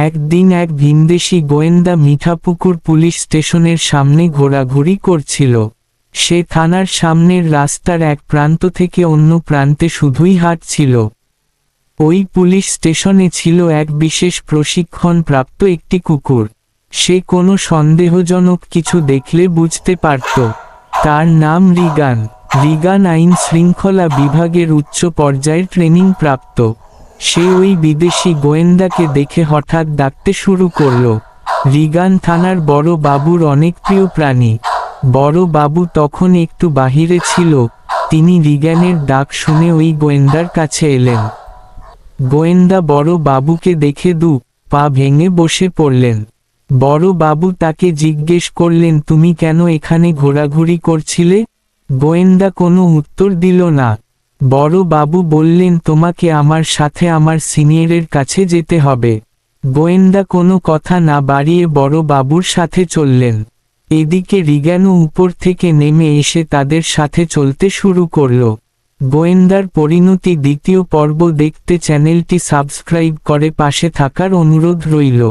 একদিন এক ভিনদেশী গোয়েন্দা মিঠাপুকুর পুলিশ স্টেশনের সামনে ঘোরাঘুরি করছিল। সে থানার সামনের রাস্তার এক প্রান্ত থেকে অন্য প্রান্তে শুধুই হাঁটছিল। ওই পুলিশ স্টেশনে ছিল এক বিশেষ প্রশিক্ষণপ্রাপ্ত একটি কুকুর। সে কোনো সন্দেহজনক কিছু দেখলে বুঝতে পারত। তার নাম রিগান। রিগান আইন শৃঙ্খলা বিভাগের উচ্চ পর্যায়ের ট্রেনিং প্রাপ্ত। সে ওই বিদেশি গোয়েন্দাকে দেখে হঠাৎ ডাকতে শুরু করল। রিগান থানার বড় বাবুর অনেক প্রিয় প্রাণী। বড় বাবু তখন একটু বাহিরে ছিল। তিনি রিগানের ডাক শুনে ওই গোয়েন্দার কাছে এলেন। গোয়েন্দা বড় বাবুকে দেখে দু পা ভেঙে বসে পড়লেন। বড় বাবু তাকে জিজ্ঞেস করলেন, তুমি কেন এখানে ঘোরাঘুরি করছিলে? গোয়েন্দা কোনো উত্তর দিল না। বড় বাবু বললেন, তোমাকে আমার সাথে আমার সিনিয়রের কাছে যেতে হবে। গোয়েন্দা কোনো কথা না বাড়িয়ে বড় বাবুর সাথে চললেন। এদিকে রিগানও উপর থেকে নেমে এসে তাদের সাথে চলতে শুরু করল। গোয়েন্দার পরিণতি দ্বিতীয় পর্ব দেখতে চ্যানেলটি সাবস্ক্রাইব করে পাশে থাকার অনুরোধ রইল।